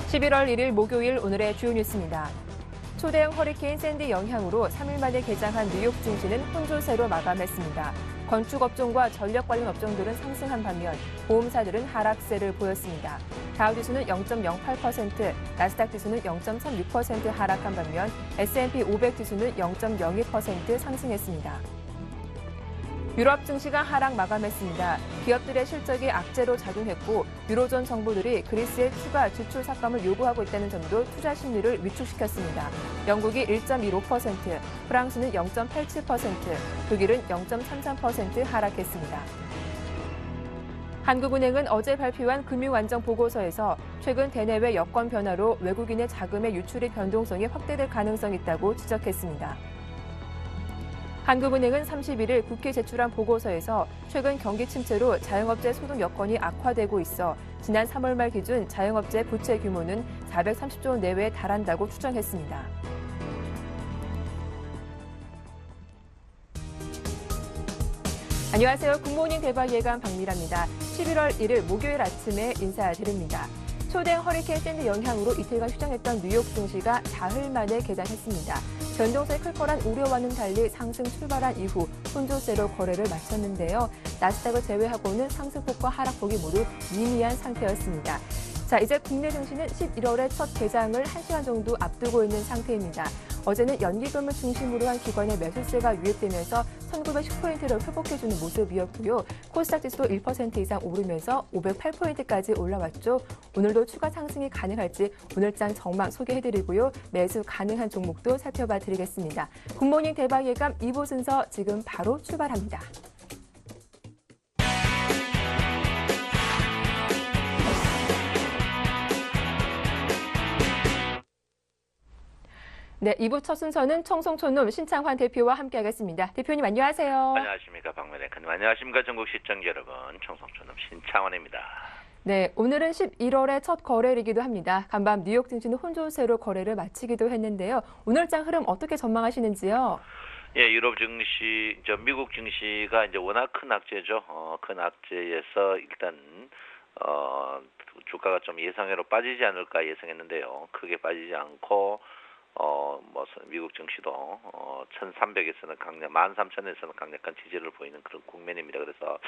11월 1일 목요일 오늘의 주요 뉴스입니다. 초대형 허리케인 샌디 영향으로 3일 만에 개장한 뉴욕 증시는 혼조세로 마감했습니다. 건축업종과 전력 관련 업종들은 상승한 반면 보험사들은 하락세를 보였습니다. 다우지수는 0.08%, 나스닥 지수는 0.36% 하락한 반면 S&P 500 지수는 0.02% 상승했습니다. 유럽 증시가 하락 마감했습니다. 기업들의 실적이 악재로 작용했고 유로존 정부들이 그리스의 추가 지출 삭감을 요구하고 있다는 점도 투자 심리를 위축시켰습니다. 영국이 1.15%, 프랑스는 0.87%, 독일은 0.33% 하락했습니다. 한국은행은 어제 발표한 금융안정 보고서에서 최근 대내외 여건 변화로 외국인의 자금의 유출이 변동성이 확대될 가능성이 있다고 지적했습니다. 한국은행은 31일 국회에 제출한 보고서에서 최근 경기 침체로 자영업자 소득 여건이 악화되고 있어 지난 3월 말 기준 자영업자 부채 규모는 430조 원 내외에 달한다고 추정했습니다. 안녕하세요. 굿모닝 대박 예감 박미라입니다. 11월 1일 목요일 아침에 인사드립니다. 초대형 허리케인 샌디 영향으로 이틀간 휴장했던 뉴욕 증시가 사흘 만에 개장했습니다. 변동성이 클 거란 우려와는 달리 상승 출발한 이후 혼조세로 거래를 마쳤는데요. 나스닥을 제외하고는 상승폭과 하락폭이 모두 미미한 상태였습니다. 자, 이제 국내 증시는 11월에 첫 개장을 1시간 정도 앞두고 있는 상태입니다. 어제는 연기금을 중심으로 한 기관의 매수세가 유입되면서 1910포인트를 회복해주는 모습이었고요. 코스닥 지수도 1% 이상 오르면서 508포인트까지 올라왔죠. 오늘도 추가 상승이 가능할지 오늘장 전망 소개해드리고요. 매수 가능한 종목도 살펴봐 드리겠습니다. 굿모닝 대박 예감 2부 순서 지금 바로 출발합니다. 네, 2부 첫 순서는 청송촌놈 신창환 대표와 함께하겠습니다. 대표님 안녕하세요. 안녕하십니까 박매대표님. 안녕하십니까 전국 시청자 여러분. 청송촌놈 신창환입니다. 네, 오늘은 11월의 첫 거래일이기도 합니다. 간밤 뉴욕 증시는 혼조세로 거래를 마치기도 했는데요. 오늘장 흐름 어떻게 전망하시는지요? 예, 유럽 증시, 미국 증시가 이제 워낙 큰 악재죠. 큰 악재에서 일단 주가가 좀 예상외로 빠지지 않을까 예상했는데요. 크게 빠지지 않고 미국 증시도 1,300에서는 13,000에서는 강력한 지지를 보이는 그런 국면입니다. 그래서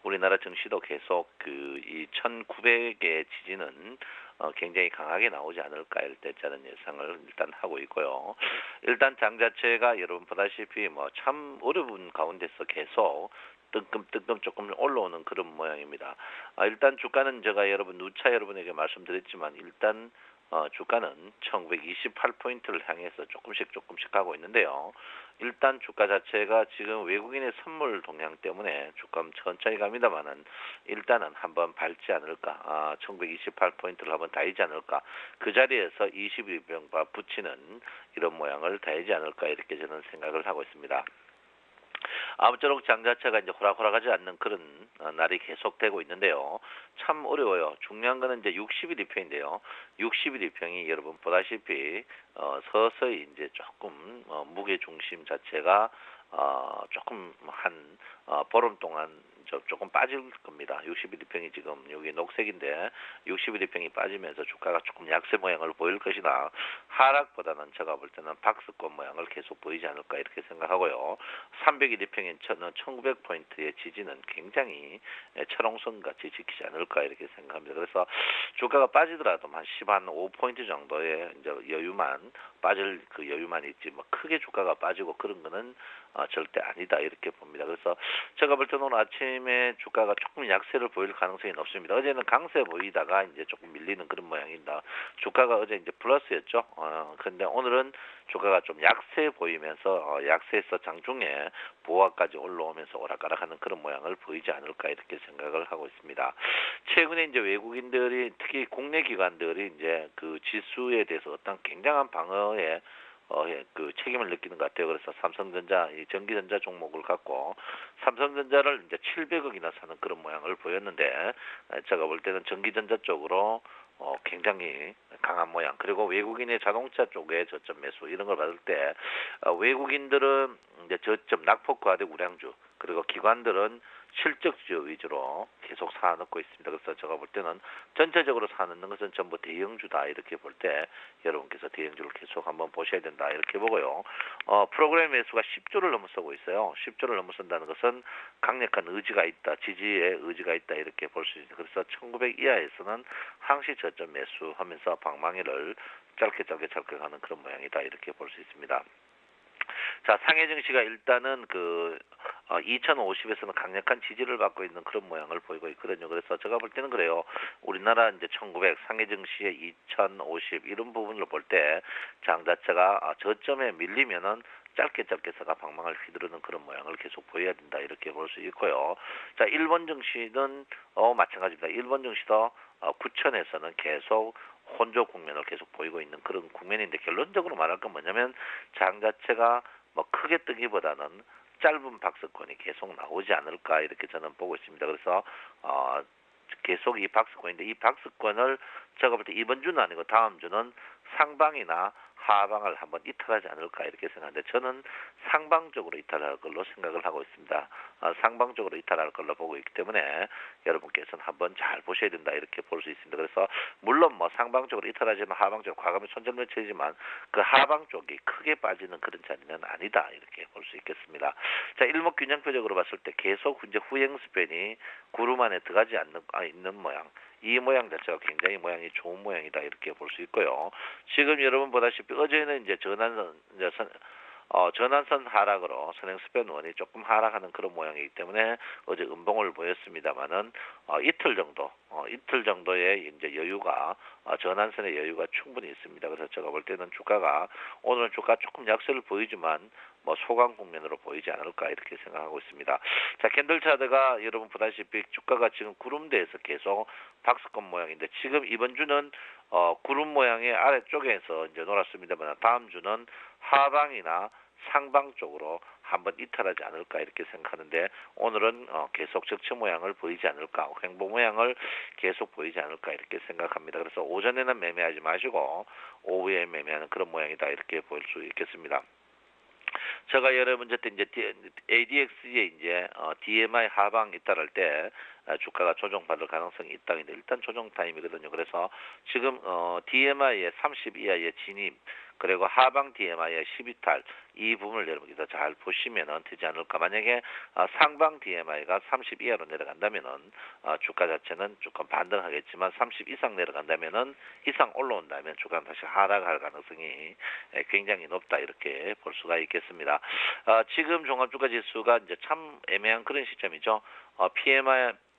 우리나라 증시도 계속 이 1,900의 지지는 굉장히 강하게 나오지 않을까 이런 예상을 일단 하고 있고요. 일단 장 자체가 여러분 보다시피 참 어려운 가운데서 계속 뜨끔뜨끔 조금 올라오는 그런 모양입니다. 일단 주가는 제가 누차 여러분에게 말씀드렸지만 일단 주가는 1928포인트를 향해서 조금씩 가고 있는데요. 일단 주가 자체가 지금 외국인의 선물 동향 때문에 주가 천천히 갑니다만은 일단은 한번 밟지 않을까, 1928포인트를 한번 다이지 않을까, 그 자리에서 21병과 붙이는 이런 모양을 다이지 않을까 이렇게 저는 생각을 하고 있습니다. 아무쪼록 장 자체가 이제 호락호락하지 않는 그런 날이 계속되고 있는데요. 참 어려워요. 중요한 거는 이제 60일 이평인데요. 60일 이평이 여러분 보다시피 서서히 이제 조금 무게 중심 자체가 조금 한 보름 동안 조금 빠질 겁니다. 60일 이평이 지금 여기 녹색인데 60일 이평이 빠지면서 주가가 조금 약세 모양을 보일 것이나 하락보다는 제가 볼 때는 박스권 모양을 계속 보이지 않을까 이렇게 생각하고요. 300일 이평인 1900포인트의 지지는 굉장히 철옹선같이 지키지 않을까 이렇게 생각합니다. 그래서 주가가 빠지더라도 한 15포인트 정도의 이제 여유만 빠질 그 여유만 있지 크게 주가가 빠지고 그런 거는 절대 아니다 이렇게 봅니다. 그래서 제가 볼 때는 오늘 아침에 주가가 조금 약세를 보일 가능성이 높습니다. 어제는 강세 보이다가 이제 조금 밀리는 그런 모양입니다. 주가가 어제 이제 플러스였죠. 근데 오늘은 주가가 좀 약세 보이면서 약세에서 장중에 보합까지 올라오면서 오락가락하는 그런 모양을 보이지 않을까 이렇게 생각을 하고 있습니다. 최근에 이제 외국인들이 특히 국내 기관들이 이제 그 지수에 대해서 어떤 굉장한 방어에 그 책임을 느끼는 것 같아요. 그래서 삼성전자, 이 전기전자 종목을 갖고 삼성전자를 이제 700억이나 사는 그런 모양을 보였는데 제가 볼 때는 전기전자 쪽으로 굉장히 강한 모양. 그리고 외국인의 자동차 쪽에 저점 매수 이런 걸 받을 때 외국인들은 이제 저점 낙폭과대 우량주 그리고 기관들은 실적주 위주로 계속 사놓고 있습니다. 그래서 제가 볼 때는 전체적으로 사놓는 것은 전부 대형주다 이렇게 볼 때 여러분께서 대형주를 계속 한번 보셔야 된다 이렇게 보고요. 프로그램 매수가 10조를 넘어서고 있어요. 10조를 넘어선다는 것은 강력한 의지가 있다, 지지의 의지가 있다 이렇게 볼 수 있습니다. 그래서 1900 이하에서는 항시 저점 매수하면서 방망이를 짧게 가는 그런 모양이다 이렇게 볼 수 있습니다. 자, 상해 증시가 일단은 2050에서는 강력한 지지를 받고 있는 그런 모양을 보이고 있거든요. 그래서 제가 볼 때는 그래요. 우리나라 이제 1900 상해 증시의 2050 이런 부분을 볼 때 장 자체가 저점에 밀리면은 짧게서가 방망을 휘두르는 그런 모양을 계속 보여야 된다 이렇게 볼 수 있고요. 자, 일본 증시는 마찬가지입니다. 일본 증시도 9천에서는 계속 혼조 국면을 계속 보이고 있는 그런 국면인데 결론적으로 말할 건 뭐냐면 장 자체가 뭐 크게 뜨기보다는 짧은 박스권이 계속 나오지 않을까 이렇게 저는 보고 있습니다. 그래서 계속 이 박스권인데 이 박스권을 제가 볼 때 이번 주는 아니고 다음 주는 상방이나 하방을 한번 이탈하지 않을까 이렇게 생각하는데 저는 상방적으로 이탈할 걸로 생각을 하고 있습니다. 상방적으로 이탈할 걸로 보고 있기 때문에 여러분께서는 한번 잘 보셔야 된다 이렇게 볼 수 있습니다. 그래서 물론 뭐 상방적으로 이탈하지만 하방적으로 과감히 손절을 치지만 그 하방 쪽이 크게 빠지는 그런 자리는 아니다 이렇게 볼 수 있겠습니다. 자, 일목균형표적으로 봤을 때 계속 이제 후행 스팬이 구름 안에 들어가지 있는 모양. 이 모양 자체가 굉장히 모양이 좋은 모양이다 이렇게 볼 수 있고요. 지금 여러분 보다시피 어제는 이제 전환선 하락으로 선행 스팬 원이 조금 하락하는 그런 모양이기 때문에 어제 음봉을 보였습니다만은 이틀 정도의 이제 여유가 전환선의 여유가 충분히 있습니다. 그래서 제가 볼 때는 오늘은 주가 조금 약세를 보이지만 뭐 소강 국면으로 보이지 않을까 이렇게 생각하고 있습니다. 자, 캔들 차트가 여러분 보다시피 주가가 지금 구름대에서 계속 박스권 모양인데 지금 이번 주는 구름 모양의 아래쪽에서 이제 놀았습니다만 다음 주는 하방이나 상방 쪽으로 한번 이탈하지 않을까 이렇게 생각하는데 오늘은 계속 적체 모양을 보이지 않을까 횡보 모양을 계속 보이지 않을까 이렇게 생각합니다. 그래서 오전에는 매매하지 마시고 오후에 매매하는 그런 모양이다 이렇게 보일 수 있겠습니다. 제가 여러분들 때 이제 ADX에 이제 DMI 하방 이탈할 때 주가가 조정받을 가능성이 있다는데 일단 조정 타임이거든요. 그래서 지금 DMI의 30 이하의 진입 그리고 하방 DMI의 12탈 이 부분을 여러분께서 잘 보시면은 되지 않을까. 만약에 상방 DMI가 30 이하로 내려간다면은 주가 자체는 조금 반등하겠지만 30 이상 내려간다면은 이상 올라온다면 주가는 다시 하락할 가능성이 굉장히 높다 이렇게 볼 수가 있겠습니다. 지금 종합주가 지수가 이제 참 애매한 그런 시점이죠.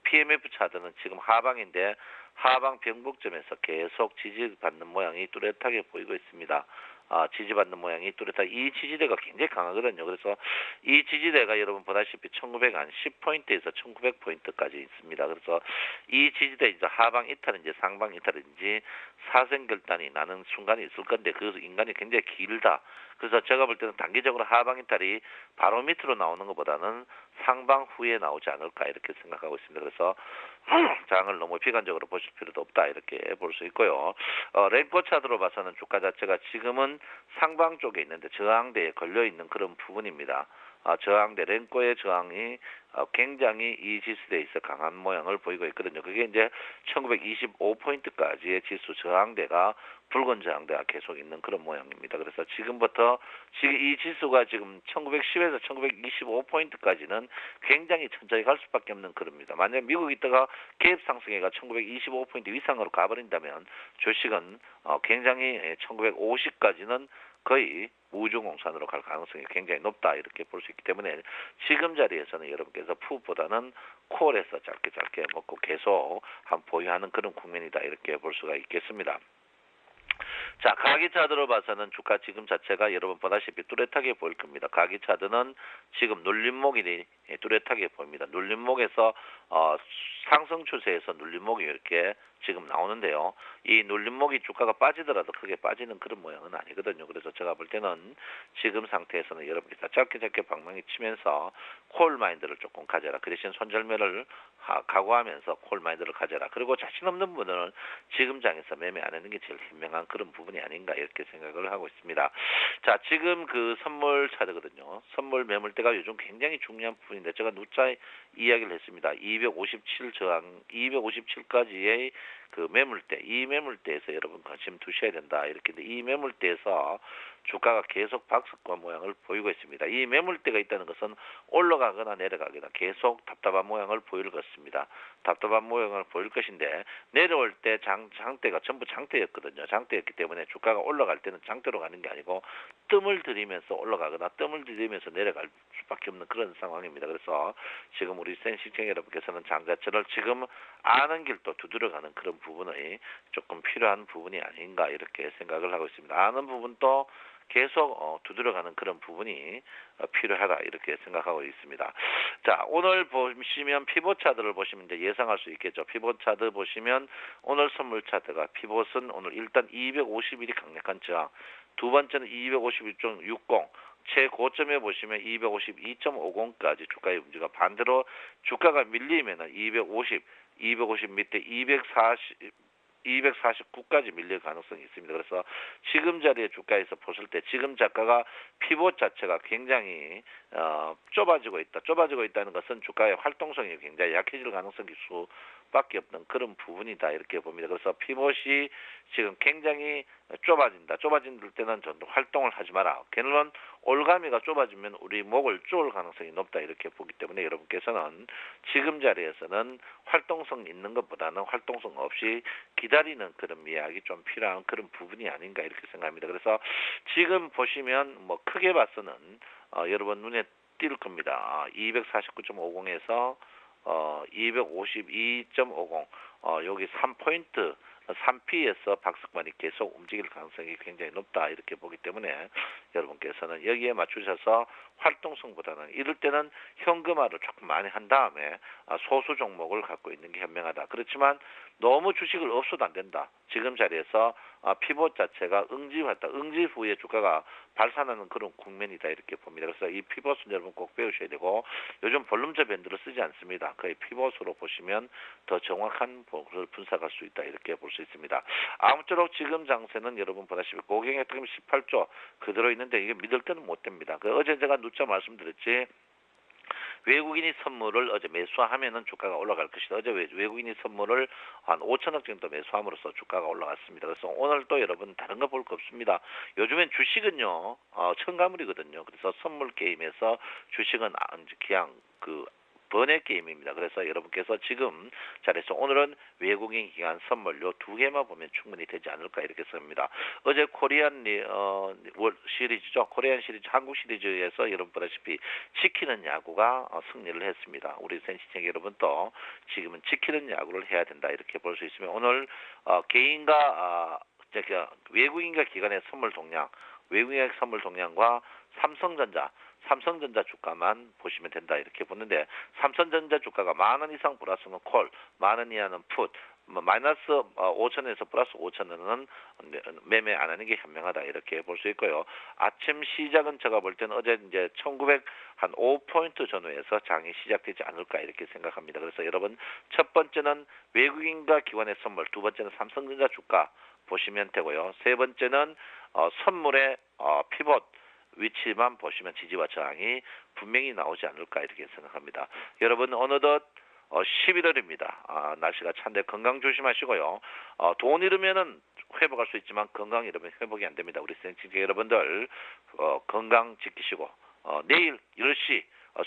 PMF 차트는 지금 하방인데 하방 변곡점에서 계속 지지받는 모양이 뚜렷하게 보이고 있습니다. 지지받는 모양이 뚜렷하게 이 지지대가 굉장히 강하거든요. 그래서 이 지지대가 여러분 보다시피 1910포인트에서 1900포인트까지 있습니다. 그래서 이 지지대 이제 하방 이탈인지 상방 이탈인지 사생결단이 나는 순간이 있을 건데 그 인간이 굉장히 길다. 그래서 제가 볼 때는 단기적으로 하방 이탈이 바로 밑으로 나오는 것보다는 상방 후에 나오지 않을까 이렇게 생각하고 있습니다. 그래서 장을 너무 비관적으로 보실 필요도 없다 이렇게 볼 수 있고요. 랭커 차트로 봐서는 주가 자체가 지금은 상방 쪽에 있는데 저항대에 걸려 있는 그런 부분입니다. 저항대 랭커의 저항이 굉장히 이 지수대에 있어 강한 모양을 보이고 있거든요. 그게 이제 1925포인트까지의 지수 저항대가 붉은 저항대가 계속 있는 그런 모양입니다. 그래서 지금 이 지수가 지금 1910에서 1925포인트까지는 굉장히 천천히 갈 수밖에 없는 그럽니다. 만약 미국이 있다가 개입 상승해가 1925포인트 이상으로 가버린다면 주식은 굉장히 1950까지는 거의 우중공산으로 갈 가능성이 굉장히 높다 이렇게 볼 수 있기 때문에 지금 자리에서는 여러분께서 풋보다는 콜에서 짧게 먹고 계속 보유하는 그런 국면이다 이렇게 볼 수가 있겠습니다. 자, 가기 차트로 봐서는 주가 지금 자체가 여러분 보다시피 뚜렷하게 보일 겁니다. 가기 차트는 지금 눌림목이 뚜렷하게 보입니다. 눌림목에서 상승 추세에서 눌림목이 이렇게 지금 나오는데요. 이 눌림목이 주가가 빠지더라도 크게 빠지는 그런 모양은 아니거든요. 그래서 제가 볼 때는 지금 상태에서는 여러분께서 짧게 방망이 치면서 콜 마인드를 조금 가져라. 그 대신 손절매를 각오하면서 콜 마인드를 가져라. 그리고 자신 없는 분은 지금 장에서 매매 안 하는 게 제일 현명한 그런 부분이 아닌가 이렇게 생각을 하고 있습니다. 자, 지금 그 선물 차트거든요. 선물 매물대가 요즘 굉장히 중요한 부분인데 제가 누차 이야기를 했습니다. 257 저항, 257까지의 그 매물대, 이 매물대에서 여러분 관심 두셔야 된다. 이렇게 이 매물대에서 주가가 계속 박스권 모양을 보이고 있습니다. 이 매물대가 있다는 것은 올라가거나 내려가거나 계속 답답한 모양을 보일 것입니다. 답답한 모양을 보일 것인데 내려올 때 장대가 전부 장대였거든요. 장대였기 때문에 주가가 올라갈 때는 장대로 가는 게 아니고 뜸을 들이면서 올라가거나 뜸을 들이면서 내려갈 수밖에 없는 그런 상황입니다. 그래서 지금 우리 센시청 여러분께서는 장자체를 지금 아는 길도 두드려가는 그런 부분이 조금 필요한 부분이 아닌가 이렇게 생각을 하고 있습니다. 아는 부분도 계속 두드려가는 그런 부분이 필요하다 이렇게 생각하고 있습니다. 자, 오늘 보시면 피봇 차트를 보시면 이제 예상할 수 있겠죠. 피봇 차트 보시면 오늘 선물 차트가 피봇은 오늘 일단 251이 강력한 저항, 두 번째는 251.60, 최고점에 보시면 252.50까지 주가의 움직임가 반대로 주가가 밀리면은 250 밑에 249까지 밀릴 가능성이 있습니다. 그래서 지금 자리에 주가에서 보실 때 지금 자가가 피봇 자체가 굉장히 좁아지고 있다. 좁아지고 있다는 것은 주가의 활동성이 굉장히 약해질 가능성이 수밖에 없는 그런 부분이다 이렇게 봅니다. 그래서 피봇이 지금 굉장히 좁아진다. 좁아질 때는 전도 활동을 하지 마라. 걔는 올가미가 좁아지면 우리 목을 쪼을 가능성이 높다 이렇게 보기 때문에 여러분께서는 지금 자리에서는 활동성 있는 것보다는 활동성 없이 기다리는 그런 이야기 좀 필요한 그런 부분이 아닌가 이렇게 생각합니다. 그래서 지금 보시면 뭐 크게 봐서는 여러분 눈에 띌 겁니다. 249.50에서 252.50 여기 3포인트 3P에서 박스권이 계속 움직일 가능성이 굉장히 높다 이렇게 보기 때문에 여러분께서는 여기에 맞추셔서 활동성보다는 이럴 때는 현금화를 조금 많이 한 다음에 소수 종목을 갖고 있는 게 현명하다. 그렇지만 너무 주식을 없어도 안 된다. 지금 자리에서 피봇 자체가 응집했다. 응집 후에 주가가 발산하는 그런 국면이다 이렇게 봅니다. 그래서 이 피봇은 여러분 꼭 배우셔야 되고 요즘 볼륨저 밴드를 쓰지 않습니다. 거의 피봇으로 보시면 더 정확한 보를 분석할 수 있다 이렇게 볼 수 있습니다. 아무쪼록 지금 장세는 여러분 보다시피 고경의 특임 18조 그대로 있는데 이게 믿을 때는 못 됩니다. 어제 제가 누차 말씀드렸지. 외국인이 선물을 어제 매수하면은 주가가 올라갈 것이다. 어제 외국인이 선물을 한 5천억 정도 매수함으로써 주가가 올라갔습니다. 그래서 오늘도 여러분 다른 거 볼 거 없습니다. 요즘엔 주식은요 첨가물이거든요. 그래서 선물 게임에서 주식은 그냥 번외 게임입니다. 그래서 여러분께서 지금 자리에서 오늘은 외국인 기관 선물 요 두 개만 보면 충분히 되지 않을까 이렇게 씁니다. 어제 코리안 시리즈죠. 코리안 시리즈 한국 시리즈에서 여러분 보다시피 지키는 야구가 승리를 했습니다. 우리 센시청 여러분도 지금은 지키는 야구를 해야 된다 이렇게 볼 수 있으면 오늘 개인과 외국인과 기관의 선물 동향, 외국인의 선물 동향과 삼성전자 주가만 보시면 된다 이렇게 보는데 삼성전자 주가가 10,000원 이상 플러스는 콜, 10,000원 이하는 풋, 마이너스 5,000원에서 플러스 5,000원은 매매 안 하는 게 현명하다 이렇게 볼 수 있고요. 아침 시작은 제가 볼 때는 어제 이제 1905포인트 전후에서 장이 시작되지 않을까 이렇게 생각합니다. 그래서 여러분 첫 번째는 외국인과 기관의 선물, 두 번째는 삼성전자 주가 보시면 되고요. 세 번째는 선물의 피봇 위치만 보시면 지지와 저항이 분명히 나오지 않을까 이렇게 생각합니다. 여러분 어느덧 11월입니다. 날씨가 찬데 건강 조심하시고요. 돈 잃으면은 회복할 수 있지만 건강 잃으면 회복이 안 됩니다. 우리 센치계 여러분들 건강 지키시고 내일 10시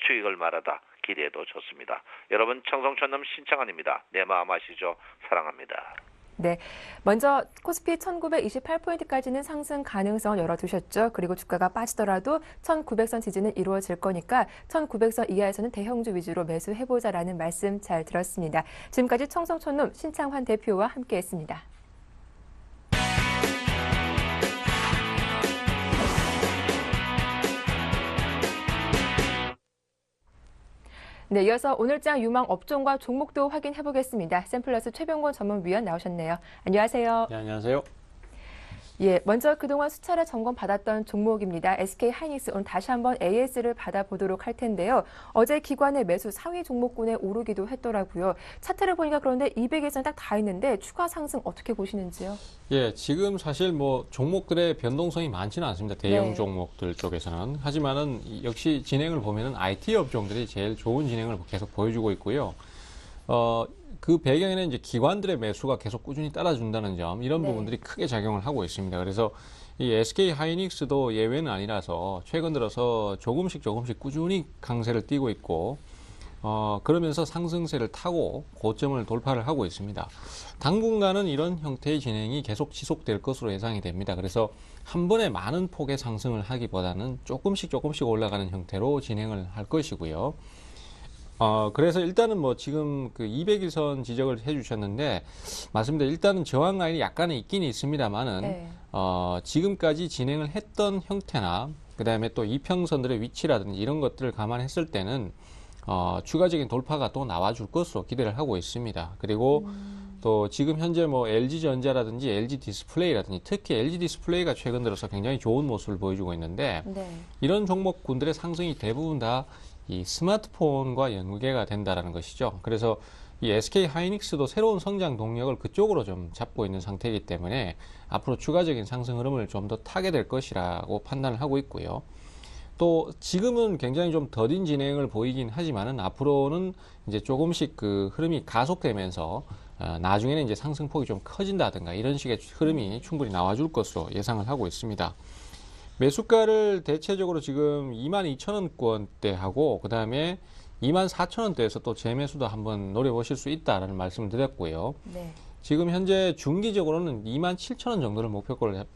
수익을 말하다 기대해도 좋습니다. 여러분 청송촌놈 신창환입니다. 내 마음 아시죠? 사랑합니다. 네, 먼저 코스피 1928포인트까지는 상승 가능성을 열어두셨죠. 그리고 주가가 빠지더라도 1900선 지지는 이루어질 거니까 1900선 이하에서는 대형주 위주로 매수해보자라는 말씀 잘 들었습니다. 지금까지 청송촌놈 신창환 대표와 함께했습니다. 네, 이어서 오늘장 유망 업종과 종목도 확인해 보겠습니다. 샘플러스 최병권 전문위원 나오셨네요. 안녕하세요. 네, 안녕하세요. 예, 먼저 그동안 수차례 점검 받았던 종목입니다. SK 하이닉스 오늘 다시 한번 AS를 받아보도록 할 텐데요. 어제 기관의 매수 상위 종목군에 오르기도 했더라고요. 차트를 보니까 그런데 200일선 딱 다 있는데 추가 상승 어떻게 보시는지요? 예, 지금 사실 뭐 종목들의 변동성이 많지는 않습니다. 대형 네. 종목들 쪽에서는. 하지만은 역시 진행을 보면은 IT 업종들이 제일 좋은 진행을 계속 보여주고 있고요. 그 배경에는 이제 기관들의 매수가 계속 꾸준히 따라준다는 점, 이런 네. 부분들이 크게 작용을 하고 있습니다. 그래서 이 SK 하이닉스도 예외는 아니라서 최근 들어서 조금씩 꾸준히 강세를 띠고 있고, 그러면서 상승세를 타고 고점을 돌파를 하고 있습니다. 당분간은 이런 형태의 진행이 계속 지속될 것으로 예상이 됩니다. 그래서 한 번에 많은 폭의 상승을 하기보다는 조금씩 올라가는 형태로 진행을 할 것이고요. 그래서 일단은 뭐 지금 그 200일선 지적을 해주셨는데, 맞습니다. 일단은 저항 라인이 약간은 있긴 있습니다만은, 네. 지금까지 진행을 했던 형태나, 그 다음에 또 이평선들의 위치라든지 이런 것들을 감안했을 때는, 추가적인 돌파가 또 나와줄 것으로 기대를 하고 있습니다. 그리고 또 지금 현재 뭐 LG전자라든지 LG 디스플레이라든지, 특히 LG 디스플레이가 최근 들어서 굉장히 좋은 모습을 보여주고 있는데, 네. 이런 종목군들의 상승이 대부분 다 이 스마트폰과 연계가 된다라는 것이죠. 그래서 이 SK 하이닉스도 새로운 성장 동력을 그쪽으로 좀 잡고 있는 상태이기 때문에 앞으로 추가적인 상승 흐름을 좀 더 타게 될 것이라고 판단을 하고 있고요. 또 지금은 굉장히 좀 더딘 진행을 보이긴 하지만은 앞으로는 이제 조금씩 그 흐름이 가속되면서 나중에는 이제 상승폭이 좀 커진다든가 이런 식의 흐름이 충분히 나와줄 것으로 예상을 하고 있습니다. 매수가를 대체적으로 지금 22,000원권대하고 그 다음에 24,000원대에서 또 재매수도 한번 노려보실 수 있다라는 말씀을 드렸고요. 네. 지금 현재 중기적으로는 27,000원 정도를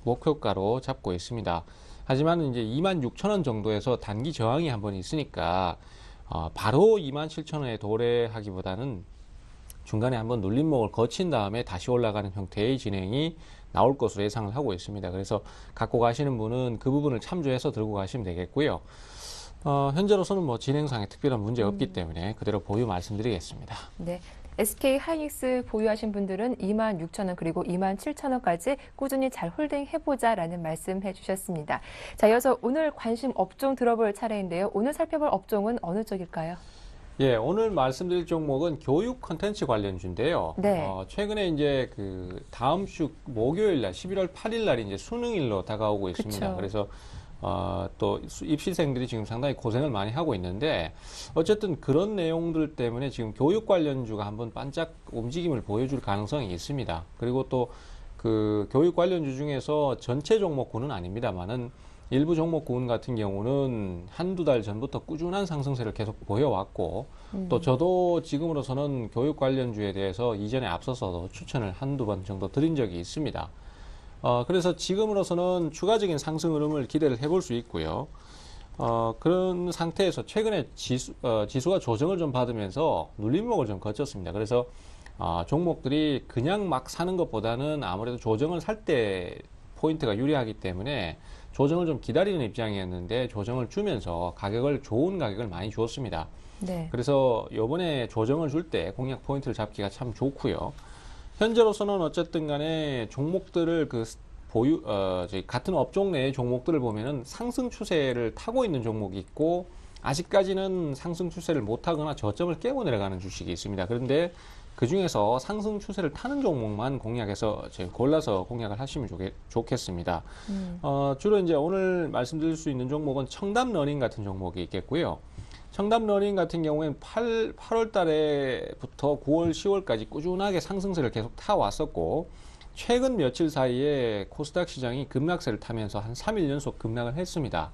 목표가로 잡고 있습니다. 하지만 이제 26,000원 정도에서 단기 저항이 한번 있으니까 바로 27,000원에 도래하기보다는 중간에 한번 눌림목을 거친 다음에 다시 올라가는 형태의 진행이 나올 것으로 예상을 하고 있습니다. 그래서 갖고 가시는 분은 그 부분을 참조해서 들고 가시면 되겠고요. 현재로서는 뭐 진행상에 특별한 문제 없기 때문에 그대로 보유 말씀드리겠습니다. 네. SK 하이닉스 보유하신 분들은 26,000원 그리고 27,000원까지 꾸준히 잘 홀딩해보자라는 말씀해 주셨습니다. 자, 이어서 오늘 관심 업종 들어볼 차례인데요. 오늘 살펴볼 업종은 어느 쪽일까요? 예, 오늘 말씀드릴 종목은 교육 컨텐츠 관련주인데요. 네. 최근에 이제 그 다음 주 목요일 날 11월 8일 날이 이제 수능일로 다가오고 있습니다. 그쵸. 그래서 또 입시생들이 지금 상당히 고생을 많이 하고 있는데, 어쨌든 그런 내용들 때문에 지금 교육 관련주가 한번 반짝 움직임을 보여줄 가능성이 있습니다. 그리고 또 그 교육 관련주 중에서 전체 종목군은 아닙니다만은 일부 종목군 같은 경우는 한두 달 전부터 꾸준한 상승세를 계속 보여왔고, 또 저도 지금으로서는 교육 관련주에 대해서 이전에 앞서서도 추천을 한두 번 정도 드린 적이 있습니다. 그래서 지금으로서는 추가적인 상승 흐름을 기대를 해볼 수 있고요. 그런 상태에서 최근에 지수가 조정을 좀 받으면서 눌림목을 좀 거쳤습니다. 그래서 종목들이 그냥 막 사는 것보다는 아무래도 조정을 살 때 포인트가 유리하기 때문에 조정을 좀 기다리는 입장이었는데, 조정을 주면서 좋은 가격을 많이 주었습니다. 네. 그래서 이번에 조정을 줄 때 공략 포인트를 잡기가 참 좋고요. 현재로서는 어쨌든 간에 종목들을 저희 같은 업종 내의 종목들을 보면은 상승 추세를 타고 있는 종목이 있고, 아직까지는 상승 추세를 못 타거나 저점을 깨고 내려가는 주식이 있습니다. 그런데 그 중에서 상승 추세를 타는 종목만 골라서 공략을 하시면 좋겠습니다. 주로 이제 오늘 말씀드릴 수 있는 종목은 청담러닝 같은 종목이 있겠고요. 청담러닝 같은 경우에는 8월 달에부터 9월, 10월까지 꾸준하게 상승세를 계속 타왔었고, 최근 며칠 사이에 코스닥 시장이 급락세를 타면서 한 3일 연속 급락을 했습니다.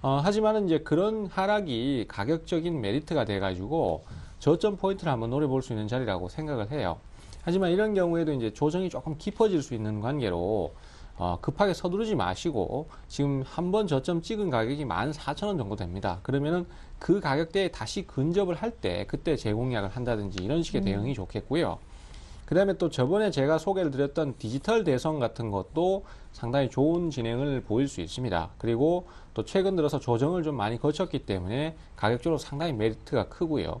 하지만은 이제 그런 하락이 가격적인 메리트가 돼가지고 저점 포인트를 한번 노려볼 수 있는 자리라고 생각을 해요. 하지만 이런 경우에도 이제 조정이 조금 깊어질 수 있는 관계로 급하게 서두르지 마시고, 지금 한번 저점 찍은 가격이 14,000원 정도 됩니다. 그러면은 그 가격대에 다시 근접을 할 때 그때 재공략을 한다든지 이런 식의 대응이 좋겠고요. 그다음에 또 저번에 제가 소개를 드렸던 디지털 대선 같은 것도 상당히 좋은 진행을 보일 수 있습니다. 그리고 또 최근 들어서 조정을 좀 많이 거쳤기 때문에 가격적으로 상당히 메리트가 크고요.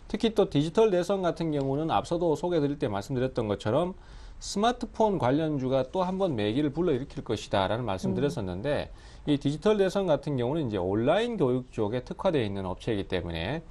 특히 또 디지털 대선 같은 경우는 앞서도 소개 드릴 때 말씀드렸던 것처럼 스마트폰 관련주가 또 한 번 매기를 불러일으킬 것이다 라는 말씀 드렸었는데 이 디지털 대선 같은 경우는 이제 온라인 교육 쪽에 특화되어 있는 업체이기 때문에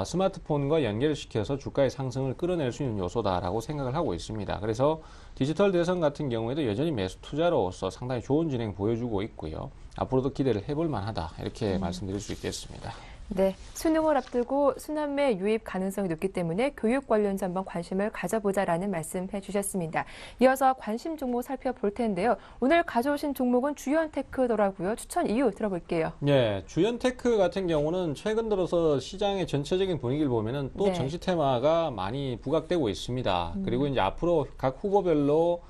스마트폰과 연결을 시켜서 주가의 상승을 끌어낼 수 있는 요소다라고 생각을 하고 있습니다. 그래서 디지털 대선 같은 경우에도 여전히 매수 투자로서 상당히 좋은 진행 보여주고 있고요. 앞으로도 기대를 해볼 만하다 이렇게 말씀드릴 수 있겠습니다. 네, 수능을 앞두고 순환매 유입 가능성이 높기 때문에 교육 관련주 한번 관심을 가져보자라는 말씀해 주셨습니다. 이어서 관심 종목 살펴볼 텐데요. 오늘 가져오신 종목은 주연테크더라고요. 추천 이유 들어볼게요. 네, 주연테크 같은 경우는 최근 들어서 시장의 전체적인 분위기를 보면은 또 네. 정시 테마가 많이 부각되고 있습니다. 그리고 이제 앞으로 각 후보별로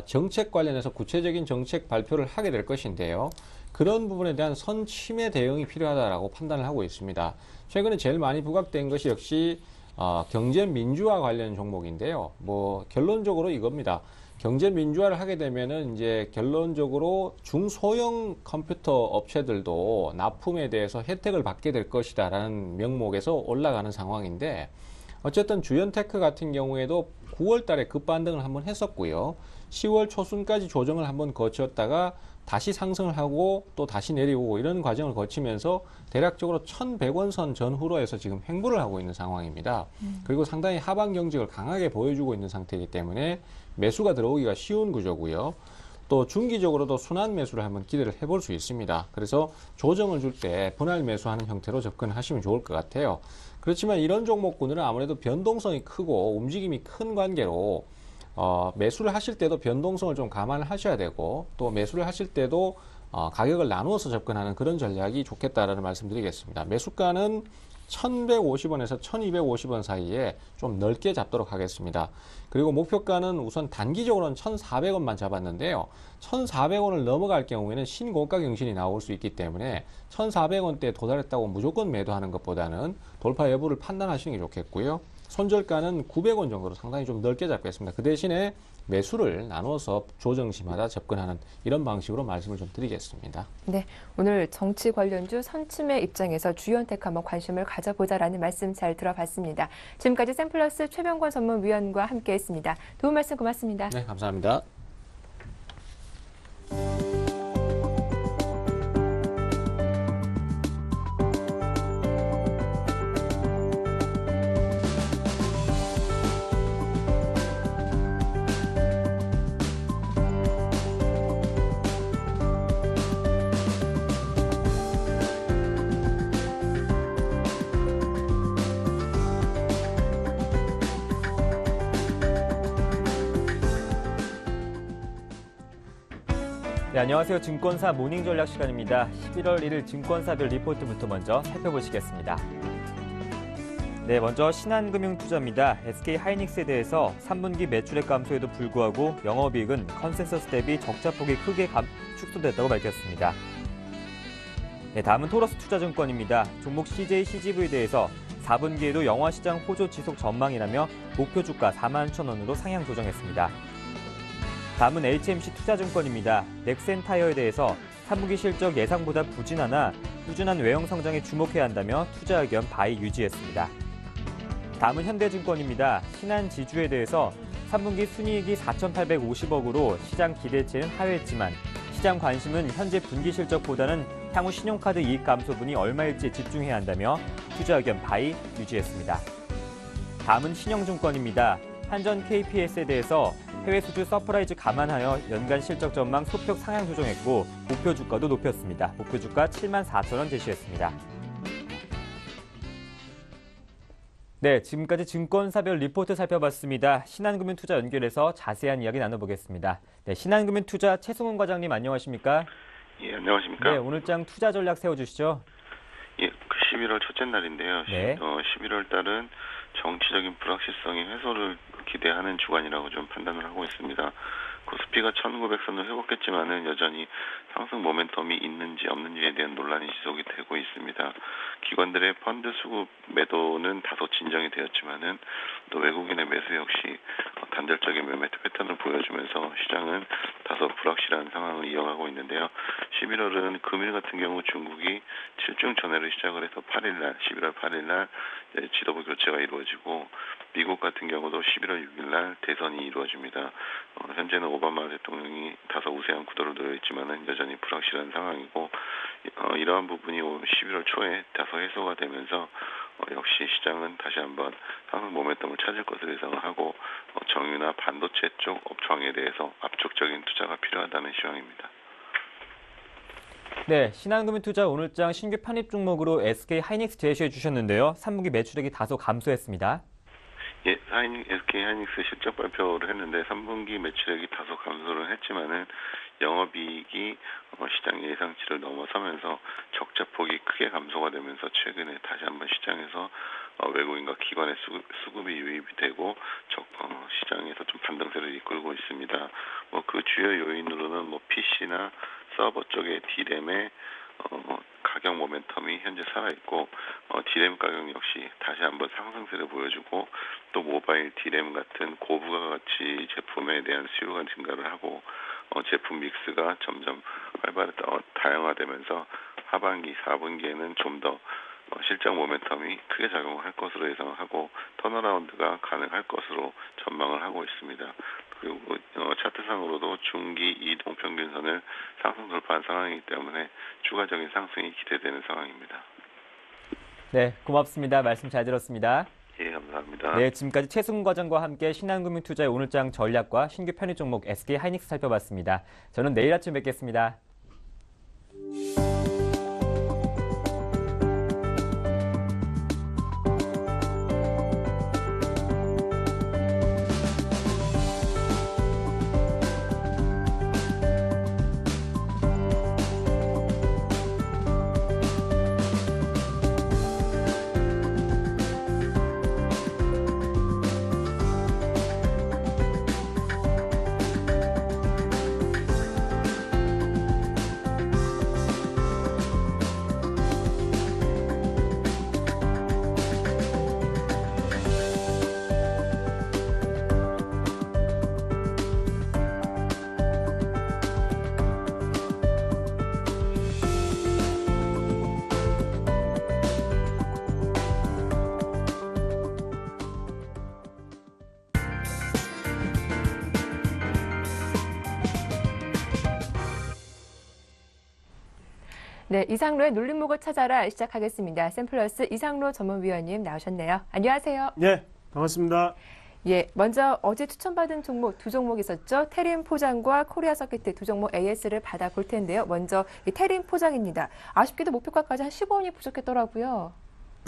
정책 관련해서 구체적인 정책 발표를 하게 될 것인데요. 그런 부분에 대한 선침해 대응이 필요하다라고 판단을 하고 있습니다. 최근에 제일 많이 부각된 것이 역시 경제 민주화 관련 종목인데요. 뭐 결론적으로 이겁니다. 경제 민주화를 하게 되면은 이제 결론적으로 중소형 컴퓨터 업체들도 납품에 대해서 혜택을 받게 될 것이다라는 명목에서 올라가는 상황인데 어쨌든 주연테크 같은 경우에도 9월 달에 급반등을 한번 했었고요. 10월 초순까지 조정을 한번 거쳤다가 다시 상승을 하고 또 다시 내려오고 이런 과정을 거치면서 대략적으로 1,100원 선 전후로 해서 지금 횡보를 하고 있는 상황입니다. 그리고 상당히 하방 경직을 강하게 보여주고 있는 상태이기 때문에 매수가 들어오기가 쉬운 구조고요. 또 중기적으로도 순환 매수를 한번 기대를 해볼 수 있습니다. 그래서 조정을 줄 때 분할 매수하는 형태로 접근하시면 좋을 것 같아요. 그렇지만 이런 종목군들은 아무래도 변동성이 크고 움직임이 큰 관계로 매수를 하실 때도 변동성을 좀 감안을 하셔야 되고 또 매수를 하실 때도 가격을 나누어서 접근하는 그런 전략이 좋겠다라는 말씀드리겠습니다. 매수가는 1,150원에서 1,250원 사이에 좀 넓게 잡도록 하겠습니다. 그리고 목표가는 우선 단기적으로는 1,400원만 잡았는데요. 1,400원을 넘어갈 경우에는 신고가 경신이 나올 수 있기 때문에 1,400원대에 도달했다고 무조건 매도하는 것보다는 돌파 여부를 판단하시는 게 좋겠고요. 손절가는 900원 정도로 상당히 좀 넓게 잡겠습니다. 그 대신에 매수를 나눠서 조정시마다 접근하는 이런 방식으로 말씀을 좀 드리겠습니다. 네, 오늘 정치 관련주 선침의 입장에서 주연테크 한번 관심을 가져보자라는 말씀 잘 들어봤습니다. 지금까지 샘플러스 최병권 전문위원과 함께했습니다. 도움 말씀 고맙습니다. 네, 감사합니다. 네, 안녕하세요. 증권사 모닝 전략 시간입니다. 11월 1일 증권사별 리포트부터 먼저 살펴보시겠습니다. 네, 먼저 신한금융투자입니다. SK하이닉스에 대해서 3분기 매출액 감소에도 불구하고 영업이익은 컨센서스 대비 적자폭이 크게 축소됐다고 밝혔습니다. 네, 다음은 토러스투자증권입니다. 종목 CJCGV에 대해서 4분기에도 영화시장 호조 지속 전망이라며 목표 주가 41,000원으로 상향 조정했습니다. 다음은 HMC 투자증권입니다. 넥센타이어에 대해서 3분기 실적 예상보다 부진하나 꾸준한 외형 성장에 주목해야 한다며 투자 의견 바이 유지했습니다. 다음은 현대증권입니다. 신한지주에 대해서 3분기 순이익이 4,850억으로 시장 기대치는 하회했지만 시장 관심은 현재 분기 실적보다는 향후 신용카드 이익 감소분이 얼마일지 집중해야 한다며 투자 의견 바이 유지했습니다. 다음은 신영증권입니다. 한전 KPS에 대해서 해외 수주 서프라이즈 감안하여 연간 실적 전망 소폭 상향 조정했고 목표 주가도 높였습니다. 목표 주가 74,000원 제시했습니다. 네, 지금까지 증권사별 리포트 살펴봤습니다. 신한금융투자 연결해서 자세한 이야기 나눠보겠습니다. 네, 신한금융투자 최승훈 과장님 안녕하십니까? 예, 안녕하십니까? 네, 오늘장 투자 전략 세워주시죠. 예, 11월 첫째 날인데요. 네. 11월 달은 정치적인 불확실성의 해소를 기대하는 주간이라고 좀 판단을 하고 있습니다. 코스피가 1900선을 회복했지만은 여전히 상승 모멘텀이 있는지 없는지에 대한 논란이 지속이 되고 있습니다. 기관들의 펀드 수급 매도는 다소 진정이 되었지만은 또 외국인의 매수 역시 단절적인 매매 패턴을 보여주면서 시장은 다소 불확실한 상황을 이어가고 있는데요. 11월은 금일 같은 경우 중국이 7중 전회를 시작을 해서 11월 8일날 지도부 교체가 이루어지고 미국 같은 경우도 11월 6일날 대선이 이루어집니다. 현재는 오바마 대통령이 다소 우세한 구도를 놓여 있지만은 여전히 불확실한 상황이고 이러한 부분이 11월 초에 다소 해소가 되면서 역시 시장은 다시 한번 상승 모멘텀을 찾을 것으로 예상을 하고 정유나 반도체 쪽 업종에 대해서 압축적인 투자가 필요하다는 시황입니다. 네, 신한금융투자 오늘장 신규 편입 종목으로 SK 하이닉스 제시해 주셨는데요. 3분기 매출액이 다소 감소했습니다. 예, SK 하이닉스 실적 발표를 했는데 3분기 매출액이 다소 감소를 했지만은 영업이익이 시장 예상치를 넘어서면서 적자 폭이 크게 감소가 되면서 최근에 다시 한번 시장에서 외국인과 기관의 수급이 유입이 되고 시장에서 좀 반등세를 이끌고 있습니다. 그 주요 요인으로는 PC나 서버 쪽의 D램의 가격 모멘텀이 현재 살아있고 D램 가격 역시 다시 한번 상승세를 보여주고 또 모바일 D램 같은 고부가가치 제품에 대한 수요가 증가를 하고 제품 믹스가 점점 다양화되면서 하반기 4분기에는 좀 더 실적 모멘텀이 크게 작용할 것으로 예상하고 턴어라운드가 가능할 것으로 전망을 하고 있습니다. 그리고 차트상으로도 중기 이동평균선을 상승 돌파한 상황이기 때문에 추가적인 상승이 기대되는 상황입니다. 네, 고맙습니다. 말씀 잘 들었습니다. 예, 감사합니다. 네, 지금까지 최승훈 과장과 함께 신한금융투자의 오늘장 전략과 신규 편입 종목 SK 하이닉스 살펴봤습니다. 저는 내일 아침 뵙겠습니다. 네, 이상로의 눌림목을 찾아라 시작하겠습니다. 샘플러스 이상로 전문위원님 나오셨네요. 안녕하세요. 네, 반갑습니다. 예, 먼저 어제 추천받은 종목 두 종목 있었죠. 테린 포장과 코리아 서키트 두 종목 AS를 받아볼 텐데요. 먼저 이 테린 포장입니다. 아쉽게도 목표가까지 한 15원이 부족했더라고요.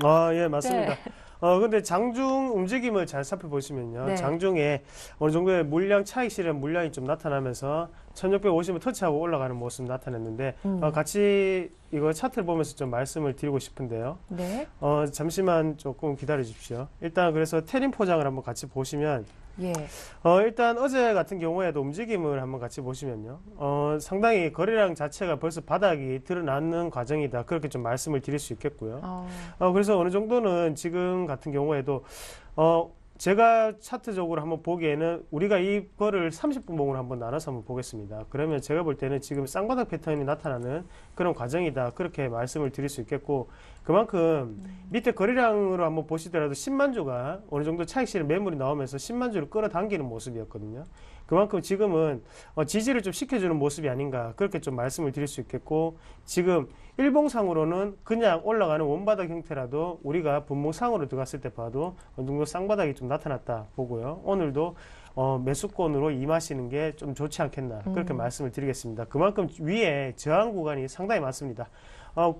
아, 예, 맞습니다. 네. 근데 장중 움직임을 잘 살펴보시면요. 네. 장중에 어느 정도의 물량 차익 실현 물량이 좀 나타나면서 1650을 터치하고 올라가는 모습 나타냈는데 같이 이거 차트를 보면서 좀 말씀을 드리고 싶은데요. 네. 잠시만 조금 기다려 주십시오. 일단 그래서 테린 포장을 한번 같이 보시면 예. 일단 어제 같은 경우에도 움직임을 한번 같이 보시면요. 상당히 거래량 자체가 벌써 바닥이 드러나는 과정이다. 그렇게 좀 말씀을 드릴 수 있겠고요. 그래서 어느 정도는 지금 같은 경우에도 제가 차트적으로 한번 보기에는 우리가 이거를 30분 봉으로 한번 나눠서 한번 보겠습니다. 그러면 제가 볼 때는 지금 쌍바닥 패턴이 나타나는 그런 과정이다. 그렇게 말씀을 드릴 수 있겠고, 그만큼 밑에 거래량으로 한번 보시더라도 10만 주가 어느 정도 차익 실현 매물이 나오면서 10만 주를 끌어당기는 모습이었거든요. 그만큼 지금은 지지를 좀 시켜주는 모습이 아닌가, 그렇게 좀 말씀을 드릴 수 있겠고, 지금 일봉상으로는 그냥 올라가는 원바닥 형태라도 우리가 분봉상으로 들어갔을 때 봐도 어느 정도 쌍바닥이 좀 나타났다 보고요. 오늘도 매수권으로 임하시는 게 좀 좋지 않겠나, 그렇게 말씀을 드리겠습니다. 그만큼 위에 저항 구간이 상당히 많습니다.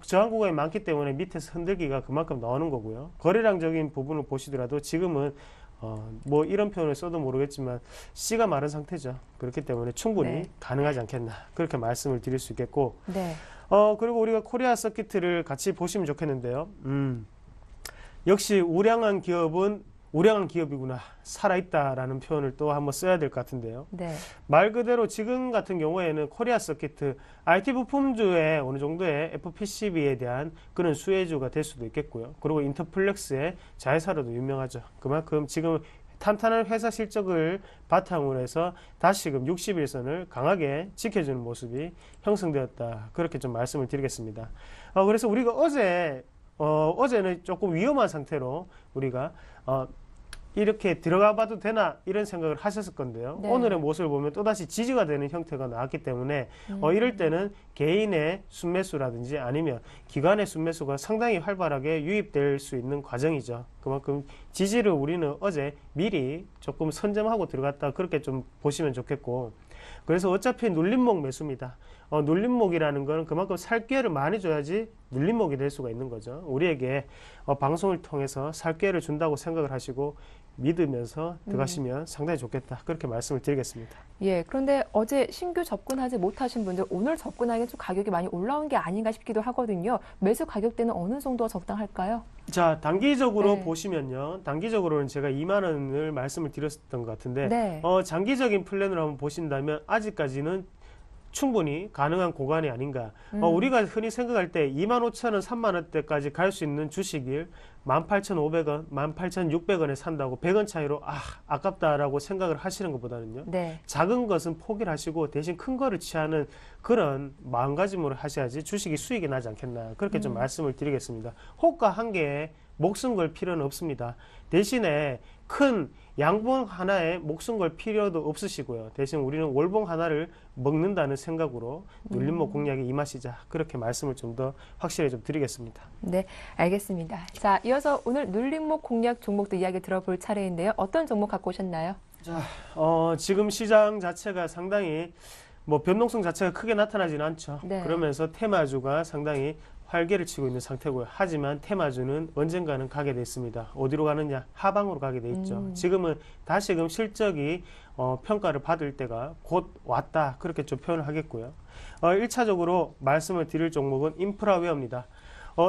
저항 구간이 많기 때문에 밑에서 흔들기가 그만큼 나오는 거고요. 거래량적인 부분을 보시더라도 지금은 뭐 이런 표현을 써도 모르겠지만 씨가 마른 상태죠. 그렇기 때문에 충분히 네. 가능하지 않겠나, 그렇게 말씀을 드릴 수 있겠고, 네. 그리고 우리가 코리아 서키트를 같이 보시면 좋겠는데요. 역시 우량한 기업은 우량한 기업이구나, 살아있다라는 표현을 또 한번 써야 될 것 같은데요. 네. 말 그대로 지금 같은 경우에는 코리아 서킷, IT 부품주의 어느 정도의 FPCB에 대한 그런 수혜주가 될 수도 있겠고요. 그리고 인터플렉스의 자회사로도 유명하죠. 그만큼 지금 탄탄한 회사 실적을 바탕으로 해서 다시금 60일선을 강하게 지켜주는 모습이 형성되었다. 그렇게 좀 말씀을 드리겠습니다. 그래서 우리가 어제는 조금 위험한 상태로 우리가 이렇게 들어가 봐도 되나 이런 생각을 하셨을 건데요. 네. 오늘의 모습을 보면 또다시 지지가 되는 형태가 나왔기 때문에 이럴 때는 개인의 순매수라든지 아니면 기관의 순매수가 상당히 활발하게 유입될 수 있는 과정이죠. 그만큼 지지를 우리는 어제 미리 조금 선점하고 들어갔다, 그렇게 좀 보시면 좋겠고, 그래서 어차피 눌림목 매수입니다. 눌림목이라는 거는 그만큼 살 기회를 많이 줘야지 눌림목이 될 수가 있는 거죠. 우리에게 방송을 통해서 살 기회를 준다고 생각을 하시고 믿으면서 들어가시면 상당히 좋겠다, 그렇게 말씀을 드리겠습니다. 예, 그런데 어제 신규 접근하지 못하신 분들 오늘 접근하기엔 좀 가격이 많이 올라온 게 아닌가 싶기도 하거든요. 매수 가격대는 어느 정도가 적당할까요? 자, 단기적으로 네. 보시면요. 단기적으로는 제가 2만 원을 말씀을 드렸던 것 같은데 네. 장기적인 플랜으로 한번 보신다면 아직까지는 충분히 가능한 고간이 아닌가. 우리가 흔히 생각할 때 25,000원, 3만 원대까지 갈 수 있는 주식을 18,500원, 18,600원에 산다고 100원 차이로 아깝다라고 생각을 하시는 것보다는요. 네. 작은 것은 포기를 하시고 대신 큰 거를 취하는 그런 마음가짐으로 하셔야지 주식이 수익이 나지 않겠나. 그렇게 좀 말씀을 드리겠습니다. 호가 한 개에 목숨 걸 필요는 없습니다. 대신에 큰 양봉 하나에 목숨 걸 필요도 없으시고요. 대신 우리는 월봉 하나를 먹는다는 생각으로 눌림목 공략에 임하시자. 그렇게 말씀을 좀 더 확실히 좀 드리겠습니다. 네, 알겠습니다. 자, 이어서 오늘 눌림목 공략 종목들 이야기 들어볼 차례인데요. 어떤 종목 갖고 오셨나요? 자, 지금 시장 자체가 상당히 변동성 자체가 크게 나타나지는 않죠. 네. 그러면서 테마주가 상당히 활개를 치고 있는 상태고요. 하지만 테마주는 언젠가는 가게 돼 있습니다. 어디로 가느냐? 하방으로 가게 돼 있죠. 지금은 다시금 실적이 평가를 받을 때가 곧 왔다. 그렇게 좀 표현을 하겠고요. 1차적으로 말씀을 드릴 종목은 인프라웨어입니다.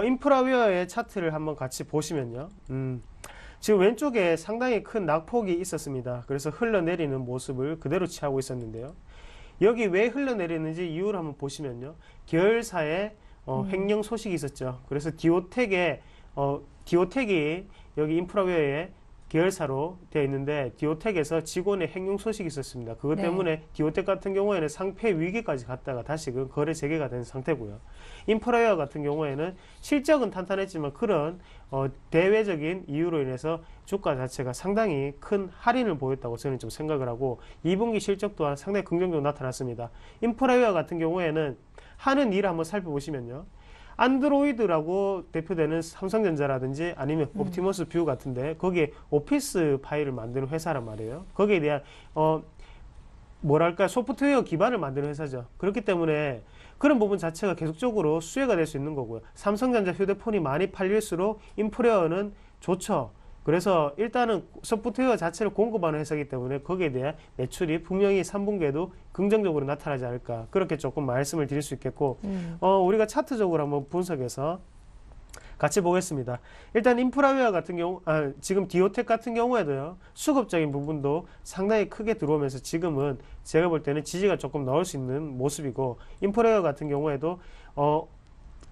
인프라웨어의 차트를 한번 같이 보시면요. 지금 왼쪽에 상당히 큰 낙폭이 있었습니다. 그래서 흘러내리는 모습을 그대로 취하고 있었는데요. 여기 왜 흘러내리는지 이유를 한번 보시면요. 계열사의 횡령 소식이 있었죠. 그래서 디오텍이 여기 인프라웨어의 계열사로 되어 있는데 디오텍에서 직원의 횡령 소식이 있었습니다. 그것 네. 때문에 디오텍 같은 경우에는 상폐 위기까지 갔다가 다시금 거래 재개가 된 상태고요. 인프라웨어 같은 경우에는 실적은 탄탄했지만 그런 대외적인 이유로 인해서 주가 자체가 상당히 큰 할인을 보였다고 저는 좀 생각을 하고 2분기 실적 또한 상당히 긍정적으로 나타났습니다. 인프라웨어 같은 경우에는 하는 일을 한번 살펴보시면요. 안드로이드라고 대표되는 삼성전자라든지 아니면 옵티머스 뷰 같은데 거기에 오피스 파일을 만드는 회사란 말이에요. 거기에 대한 소프트웨어 기반을 만드는 회사죠. 그렇기 때문에 그런 부분 자체가 계속적으로 수혜가 될 수 있는 거고요. 삼성전자 휴대폰이 많이 팔릴수록 인프라웨어는 좋죠. 그래서 일단은 소프트웨어 자체를 공급하는 회사이기 때문에 거기에 대한 매출이 분명히 3분기에도 긍정적으로 나타나지 않을까. 그렇게 조금 말씀을 드릴 수 있겠고 우리가 차트적으로 한번 분석해서 같이 보겠습니다. 일단 인프라웨어 같은 경우 지금 디오텍 같은 경우에도요. 수급적인 부분도 상당히 크게 들어오면서 지금은 제가 볼 때는 지지가 조금 나올 수 있는 모습이고 인프라웨어 같은 경우에도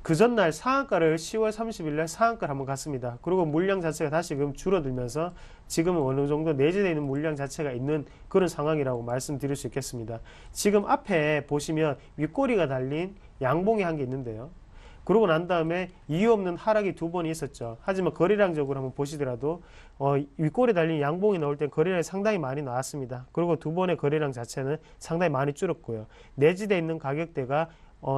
그 전날 상한가를 10월 30일 날 상한가를 한번 갔습니다. 그리고 물량 자체가 다시금 줄어들면서 지금은 어느 정도 내재되어 있는 물량 자체가 있는 그런 상황이라고 말씀드릴 수 있겠습니다. 지금 앞에 보시면 윗꼬리가 달린 양봉이 한 개 있는데요. 그러고 난 다음에 이유 없는 하락이 두 번이 있었죠. 하지만 거래량적으로 한번 보시더라도 윗꼬리 달린 양봉이 나올 땐 거래량이 상당히 많이 나왔습니다. 그리고 두 번의 거래량 자체는 상당히 많이 줄었고요. 내지되어 있는 가격대가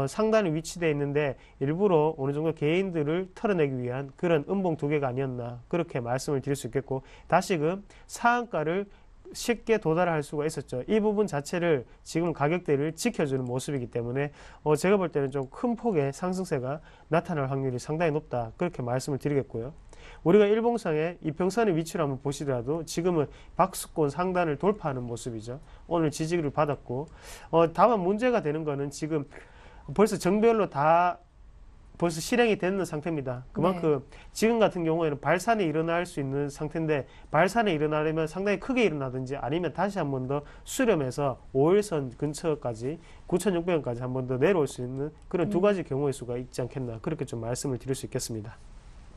상단에 위치되어 있는데 일부러 어느 정도 개인들을 털어내기 위한 그런 음봉 두 개가 아니었나 그렇게 말씀을 드릴 수 있겠고 다시금 상한가를 쉽게 도달할 수가 있었죠. 이 부분 자체를 지금 가격대를 지켜주는 모습이기 때문에 제가 볼 때는 좀 큰 폭의 상승세가 나타날 확률이 상당히 높다 그렇게 말씀을 드리겠고요. 우리가 일봉상의 이평선의 위치를 한번 보시더라도 지금은 박스권 상단을 돌파하는 모습이죠. 오늘 지지를 받았고 다만 문제가 되는 거는 지금 벌써 정별로 다 벌써 실행이 되는 상태입니다. 그만큼 지금 같은 경우에는 발산이 일어날 수 있는 상태인데 발산이 일어나려면 상당히 크게 일어나든지 아니면 다시 한 번 더 수렴해서 5일선 근처까지 9,600원까지 한 번 더 내려올 수 있는 그런 두 가지 경우의 수가 있지 않겠나 그렇게 좀 말씀을 드릴 수 있겠습니다.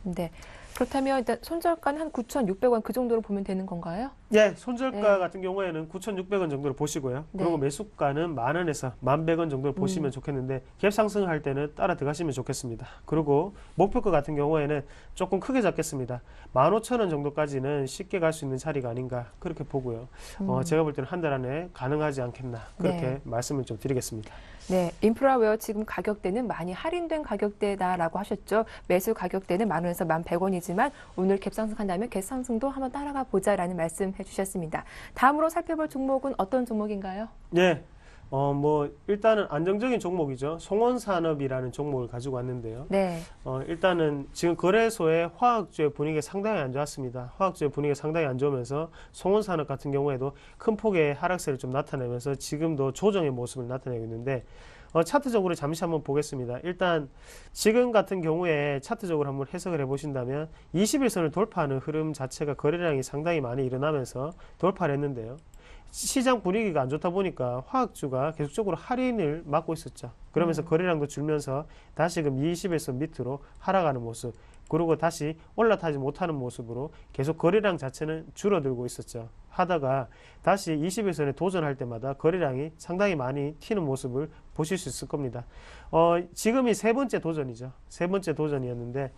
네. 그렇다면 일단 손절가는 한 9,600원 그 정도로 보면 되는 건가요? 예, 손절가 같은 경우에는 9,600원 정도로 보시고요. 그리고 매수가는 10,000원에서 11,100원 정도로 보시면 좋겠는데 갭 상승할 때는 따라 들어가시면 좋겠습니다. 그리고 목표가 같은 경우에는 조금 크게 잡겠습니다. 15,000원 정도까지는 쉽게 갈 수 있는 자리가 아닌가 그렇게 보고요. 제가 볼 때는 한 달 안에 가능하지 않겠나 그렇게 말씀을 좀 드리겠습니다. 네, 인프라웨어 지금 가격대는 많이 할인된 가격대다라고 하셨죠. 매수 가격대는 10,000원에서 11,100원이지만 오늘 갭 상승한다면 갭 상승도 한번 따라가 보자라는 말씀해 주셨습니다. 다음으로 살펴볼 종목은 어떤 종목인가요? 네. 일단은 안정적인 종목이죠. 송원산업이라는 종목을 가지고 왔는데요. 네. 일단은 지금 거래소의 화학주의 분위기가 상당히 안 좋았습니다. 화학주의 분위기가 상당히 안 좋으면서 송원산업 같은 경우에도 큰 폭의 하락세를 좀 나타내면서 지금도 조정의 모습을 나타내고 있는데 차트적으로 잠시 한번 보겠습니다. 일단 지금 같은 경우에 차트적으로 한번 해석을 해보신다면 21선을 돌파하는 흐름 자체가 거래량이 상당히 많이 일어나면서 돌파를 했는데요. 시장 분위기가 안 좋다 보니까 화학주가 계속적으로 할인을 막고 있었죠. 그러면서 거래량도 줄면서 다시금 21선 밑으로 하락하는 모습, 그리고 다시 올라타지 못하는 모습으로 계속 거래량 자체는 줄어들고 있었죠. 하다가 다시 21선에 도전할 때마다 거래량이 상당히 많이 튀는 모습을 보실 수 있을 겁니다. 지금이 세 번째 도전이죠. 세 번째 도전이었는데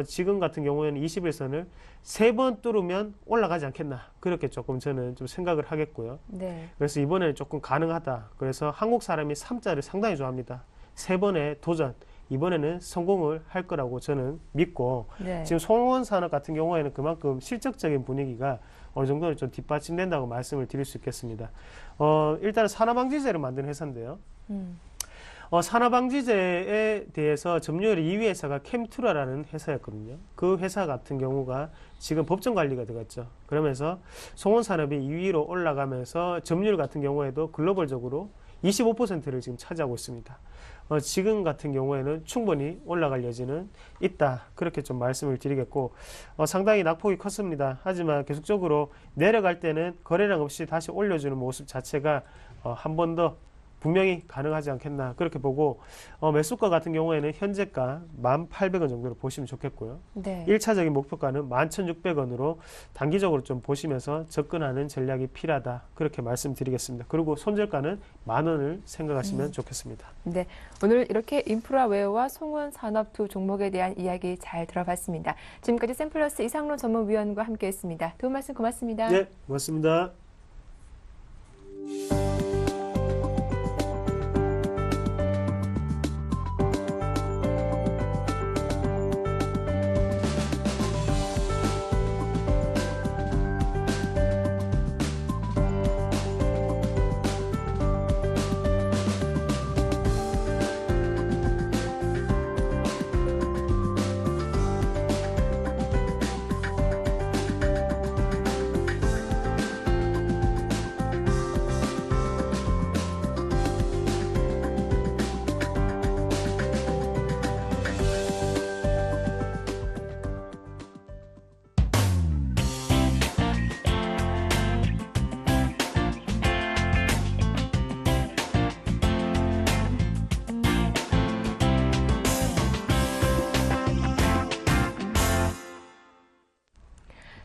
지금 같은 경우에는 21선을 3번 뚫으면 올라가지 않겠나 그렇게 조금 저는 좀 생각을 하겠고요. 네. 그래서 이번에는 조금 가능하다. 그래서 한국 사람이 3자를 상당히 좋아합니다. 3번의 도전 이번에는 성공을 할 거라고 저는 믿고 지금 송원산업 같은 경우에는 그만큼 실적적인 분위기가 어느 정도는 좀 뒷받침된다고 말씀을 드릴 수 있겠습니다. 일단은 산화방지제를 만드는 회사인데요. 산화방지제에 대해서 점유율 2위 회사가 캠투라라는 회사였거든요. 그 회사 같은 경우가 지금 법정 관리가 들어갔죠. 그러면서 송원산업이 2위로 올라가면서 점유율 같은 경우에도 글로벌적으로 25%를 지금 차지하고 있습니다. 지금 같은 경우에는 충분히 올라갈 여지는 있다. 그렇게 좀 말씀을 드리겠고 상당히 낙폭이 컸습니다. 하지만 계속적으로 내려갈 때는 거래량 없이 다시 올려주는 모습 자체가 한 번 더 분명히 가능하지 않겠나 그렇게 보고 매수가 같은 경우에는 현재가 1,800원 정도로 보시면 좋겠고요. 네. 1차적인 목표가는 11,600원으로 단기적으로 좀 보시면서 접근하는 전략이 필요하다 그렇게 말씀드리겠습니다. 그리고 손절가는 10,000원을 생각하시면 좋겠습니다. 네, 오늘 이렇게 인프라웨어와 송원산업 두 종목에 대한 이야기 잘 들어봤습니다. 지금까지 샘플러스 이상론 전문위원과 함께했습니다. 도움 말씀 고맙습니다. 네, 고맙습니다.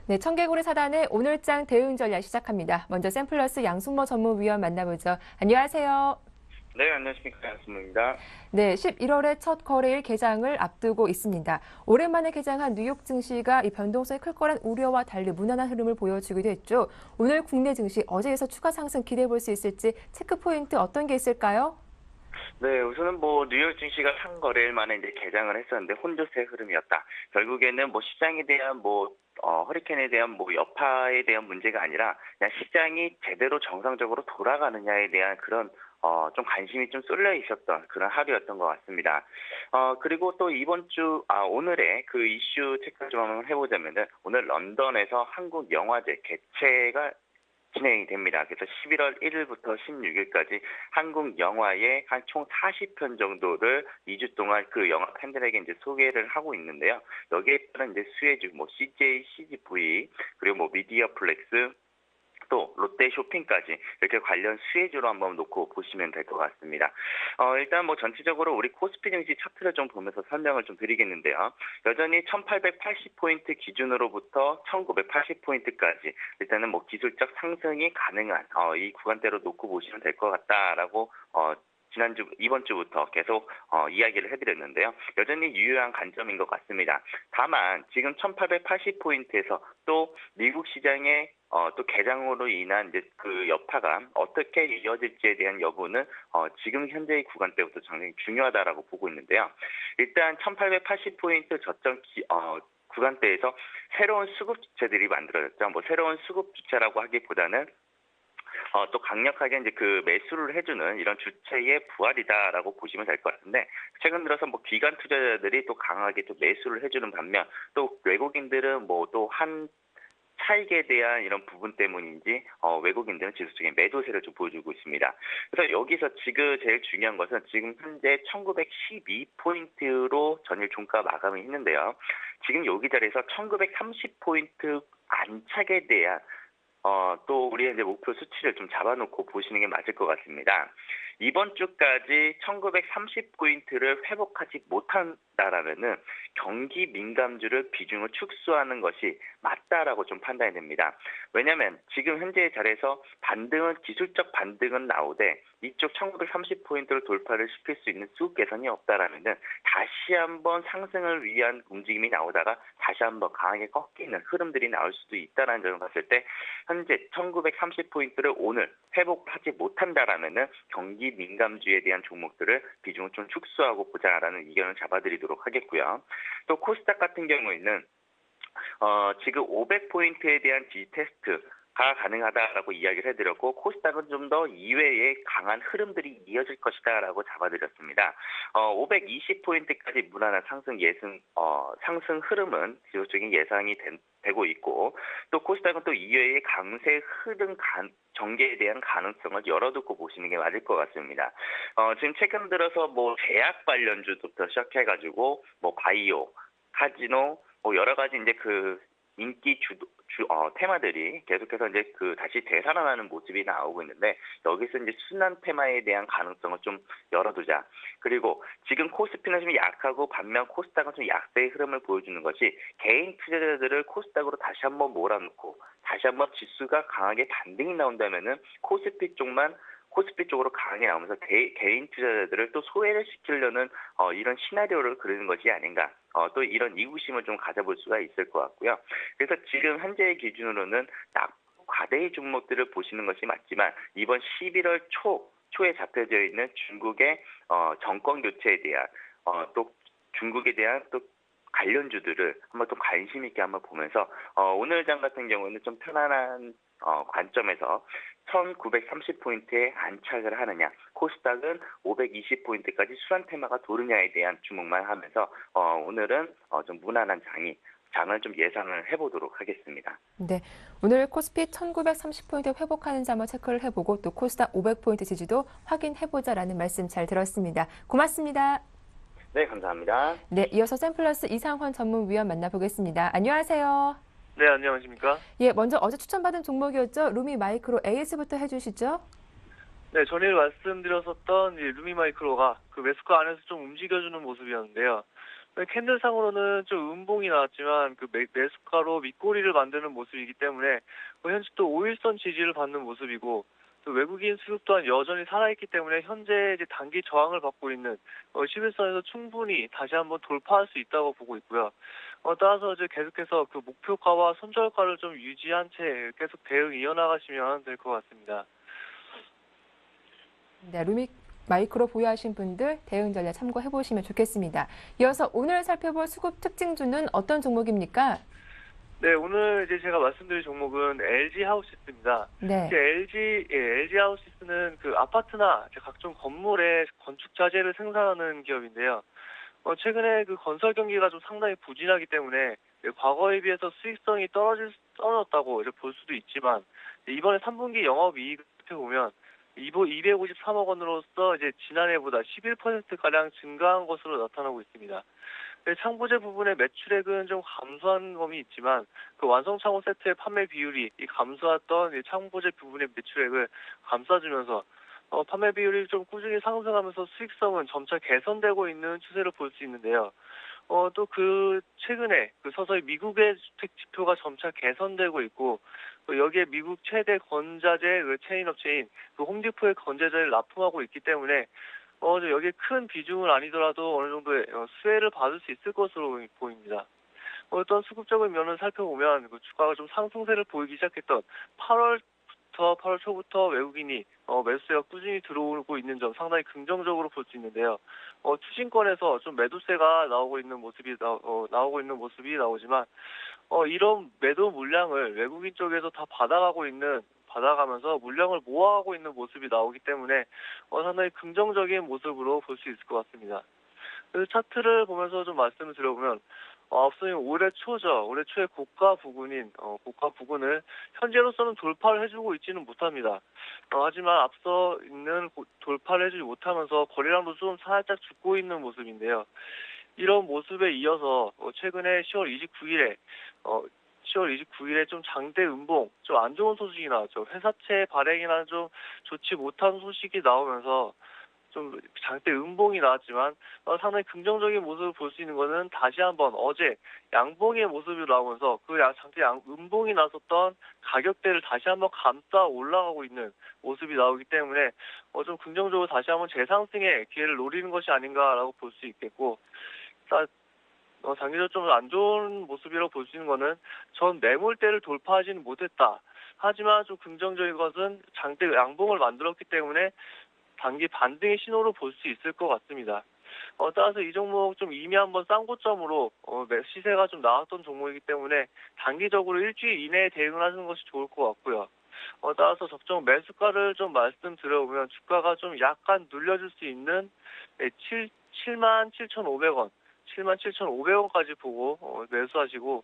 네, 청개구리 사단의 오늘장 대응 전략 시작합니다. 먼저 샘플러스 양승모 전문위원 만나보죠. 안녕하세요. 네, 안녕하십니까. 양승모입니다. 네, 11월에 첫 거래일 개장을 앞두고 있습니다. 오랜만에 개장한 뉴욕 증시가 이 변동성이 클 거란 우려와 달리 무난한 흐름을 보여주기도 했죠. 오늘 국내 증시 어제에서 추가 상승 기대해 볼 수 있을지 체크 포인트 어떤 게 있을까요? 네, 우선은 뉴욕 증시가 한 거래일 만에 이제 개장을 했었는데 혼조세 흐름이었다. 결국에는 시장에 대한 허리케인에 대한 여파에 대한 문제가 아니라 그냥 시장이 제대로 정상적으로 돌아가느냐에 대한 그런 좀 관심이 좀 쏠려 있었던 그런 하루였던 것 같습니다. 그리고 또 오늘의 그 이슈 체크 좀 한번 해보자면은 오늘 런던에서 한국 영화제 개최가 진행이 됩니다. 그래서 11월 1일부터 16일까지 한국 영화의 한 총 40편 정도를 2주 동안 그 영화 팬들에게 이제 소개를 하고 있는데요. 여기에 따른 이제 수혜주, 뭐 CJ, CGV, 그리고 뭐 미디어플렉스, 또 롯데 쇼핑까지 이렇게 관련 수혜주로 한번 놓고 보시면 될 것 같습니다. 일단 뭐 전체적으로 우리 코스피 증시 차트를 좀 보면서 설명을 좀 드리겠는데요. 여전히 1880포인트 기준으로부터 1980포인트까지 일단은 뭐 기술적 상승이 가능한 이 구간대로 놓고 보시면 될 것 같다라고 이번 주부터 계속 이야기를 해드렸는데요. 여전히 유효한 관점인 것 같습니다. 다만 지금 1880포인트에서 또 미국 시장의 또 개장으로 인한 이제 그 여파가 어떻게 이어질지에 대한 여부는 지금 현재의 구간대부터 굉장히 중요하다라고 보고 있는데요. 일단 1880포인트 저점 구간대에서 새로운 수급 주체들이 만들어졌죠. 뭐 새로운 수급 주체라고 하기보다는 또 강력하게 이제 그 매수를 해주는 이런 주체의 부활이다라고 보시면 될 것 같은데, 최근 들어서 뭐 기관 투자자들이 또 강하게 또 매수를 해주는 반면 또 외국인들은 뭐 또 한 차익에 대한 이런 부분 때문인지 외국인들은 지수적인 매도세를 좀 보여주고 있습니다. 그래서 여기서 지금 제일 중요한 것은 지금 현재 1912포인트로 전일 종가 마감을 했는데요. 지금 여기 자리에서 1930포인트 안착에 대한 또 우리의 이제 목표 수치를 좀 잡아놓고 보시는 게 맞을 것 같습니다. 이번 주까지 1930포인트를 회복하지 못한다라면은 경기 민감주를 비중을 축소하는 것이 맞다라고 좀 판단이 됩니다. 왜냐하면 지금 현재의 자리에서 기술적 반등은 나오되 이쪽 1930포인트를 돌파를 시킬 수 있는 수급 개선이 없다라면은 다시 한번 상승을 위한 움직임이 나오다가 다시 한번 강하게 꺾이는 흐름들이 나올 수도 있다라는 점을 봤을 때 현재 1930포인트를 오늘 회복하지 못한다라면은 경기 민감주에 대한 종목들을 비중을 좀 축소하고 보자라는 의견을 잡아드리도록 하겠고요. 또 코스닥 같은 경우에는 지금 500포인트에 대한 디테스트가 가능하다라고 이야기를 해드렸고, 코스닥은 좀 더 이외의 강한 흐름들이 이어질 것이다라고 잡아드렸습니다. 520포인트까지 무난한 상승 흐름은 지속적인 예상이 되고 있고, 또 코스닥은 또 이외의 강세 흐름 전개에 대한 가능성을 열어두고 보시는 게 맞을 것 같습니다. 지금 최근 들어서 뭐 제약 관련주부터 시작해가지고 뭐 바이오, 카지노, 뭐 여러 가지 이제 그 인기 테마들이 계속해서 이제 그 다시 되살아나는 모습이 나오고 있는데, 여기서 이제 순환 테마에 대한 가능성을 좀 열어두자. 그리고 지금 코스피는 좀 약하고 반면 코스닥은 좀 약세의 흐름을 보여주는 것이 개인 투자자들을 코스닥으로 다시 한번 몰아넣고 다시 한번 지수가 강하게 반등이 나온다면은 코스피 쪽으로 강하게 나오면서 개인 투자자들을 또 소외를 시키려는 이런 시나리오를 그리는 것이 아닌가. 또 이런 이구심을 좀 가져볼 수가 있을 것 같고요. 그래서 지금 현재의 기준으로는 과대의 종목들을 보시는 것이 맞지만 이번 11월 초에 잡혀져 있는 중국의 정권 교체에 대한 또 중국에 대한 또 관련주들을 한번 또 관심 있게 한번 보면서 오늘 장 같은 경우는 좀 편안한 관점에서 1930포인트에 안착을 하느냐, 코스닥은 520포인트까지 수란 테마가 도느냐에 대한 주목만 하면서 오늘은 좀 무난한 장을 좀 예상을 해보도록 하겠습니다. 네, 오늘 코스피 1930포인트 회복하는지 한번 체크를 해보고 또 코스닥 500포인트 지지도 확인해보자라는 말씀 잘 들었습니다. 고맙습니다. 네, 감사합니다. 네, 이어서 샘플러스 이상헌 전문위원 만나보겠습니다. 안녕하세요. 네, 안녕하십니까? 예, 먼저 어제 추천받은 종목이었죠. 루미마이크로 AS부터 해주시죠. 네, 전일 말씀드렸었던 루미마이크로가 그 매수가 안에서 좀 움직여주는 모습이었는데요. 캔들상으로는 좀 음봉이 나왔지만 그 매수가로 밑꼬리를 만드는 모습이기 때문에 현재 또 5일선 지지를 받는 모습이고, 또 외국인 수급 또한 여전히 살아있기 때문에 현재 이제 단기 저항을 받고 있는 11선에서 충분히 다시 한번 돌파할 수 있다고 보고 있고요. 따라서 이제 계속해서 그 목표가와 손절가를 좀 유지한 채 계속 대응 이어나가시면 될 것 같습니다. 네, 루미마이크로 보유하신 분들 대응 전략 참고해 보시면 좋겠습니다. 이어서 오늘 살펴볼 수급 특징주는 어떤 종목입니까? 네, 오늘 이제 제가 말씀드릴 종목은 LG 하우시스입니다. 네. LG 하우시스는 그 아파트나 각종 건물의 건축 자재를 생산하는 기업인데요. 최근에 그 건설 경기가 좀 상당히 부진하기 때문에 과거에 비해서 수익성이 떨어졌다고 이제 볼 수도 있지만 이번에 3분기 영업이익을 살펴보면 253억 원으로서 이제 지난해보다 11%가량 증가한 것으로 나타나고 있습니다. 창고제 부분의 매출액은 좀 감소한 점이 있지만 그 완성 창고 세트의 판매 비율이 이 감소했던 이 창고제 부분의 매출액을 감싸주면서 판매 비율이 좀 꾸준히 상승하면서 수익성은 점차 개선되고 있는 추세를 볼 수 있는데요. 또 최근에 서서히 미국의 주택 지표가 점차 개선되고 있고, 또 여기에 미국 최대 건자재 체인 업체인 홈디포의 건자재를 납품하고 있기 때문에, 여기에 큰 비중은 아니더라도 어느 정도의 수혜를 받을 수 있을 것으로 보입니다. 어떤 수급적인 면을 살펴보면 주가가 좀 상승세를 보이기 시작했던 8월 초부터 외국인이 매수세가 꾸준히 들어오고 있는 점 상당히 긍정적으로 볼 수 있는데요. 투신권에서 좀 매도세가 나오고 있는 모습이 나오지만 이런 매도 물량을 외국인 쪽에서 다 받아가면서 물량을 모아가고 있는 모습이 나오기 때문에 상당히 긍정적인 모습으로 볼 수 있을 것 같습니다. 그래서 차트를 보면서 좀 말씀을 드려보면 앞서 올해 초의 고가 부근을 현재로서는 돌파를 해주고 있지는 못합니다. 하지만 앞서 있는 돌파를 해주지 못하면서 거래량도 좀 살짝 죽고 있는 모습인데요. 이런 모습에 이어서 최근에 10월 29일에 좀 장대 음봉, 좀 안 좋은 소식이 나왔죠. 회사채 발행이나 좀 좋지 못한 소식이 나오면서 좀 장대 음봉이 나왔지만 상당히 긍정적인 모습을 볼 수 있는 것은 다시 한번 어제 양봉의 모습이 나오면서 장대 음봉이 나섰던 가격대를 다시 한번 감싸 올라가고 있는 모습이 나오기 때문에 좀 긍정적으로 다시 한번 재상승의 기회를 노리는 것이 아닌가라고 볼 수 있겠고, 장기적으로 좀 안 좋은 모습이라고 볼 수 있는 것은 전 매물대를 돌파하지는 못했다. 하지만 좀 긍정적인 것은 장대 양봉을 만들었기 때문에 단기 반등의 신호로 볼 수 있을 것 같습니다. 따라서 이 종목 좀 이미 한번 싼 고점으로 시세가 좀 나왔던 종목이기 때문에 단기적으로 일주일 이내에 대응을 하는 것이 좋을 것 같고요. 따라서 적정 매수가를 좀 말씀드려보면 주가가 좀 약간 눌려줄 수 있는 77,500원, 77,500원까지 보고 매수하시고,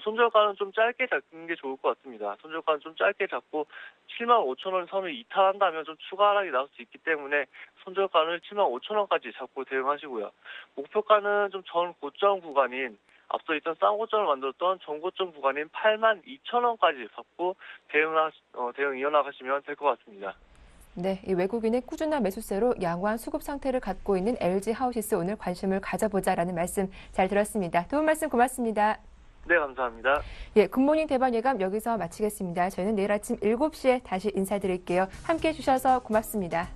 손절가는 좀 짧게 잡는 게 좋을 것 같습니다. 손절가는 좀 짧게 잡고 75,000원 선을 이탈한다면 좀 추가 하락이 나올 수 있기 때문에 손절가는 75,000원까지 잡고 대응하시고요. 목표가는 좀 전 고점 구간인 앞서 있던 싼 고점을 만들었던 전고점 구간인 82,000원까지 잡고 대응 이어나가시면 될 것 같습니다. 네, 이 외국인의 꾸준한 매수세로 양호한 수급 상태를 갖고 있는 LG 하우시스 오늘 관심을 가져보자라는 말씀 잘 들었습니다. 도움 말씀 고맙습니다. 네, 감사합니다. 예, 굿모닝 대반 예감 여기서 마치겠습니다. 저희는 내일 아침 7시에 다시 인사드릴게요. 함께해 주셔서 고맙습니다.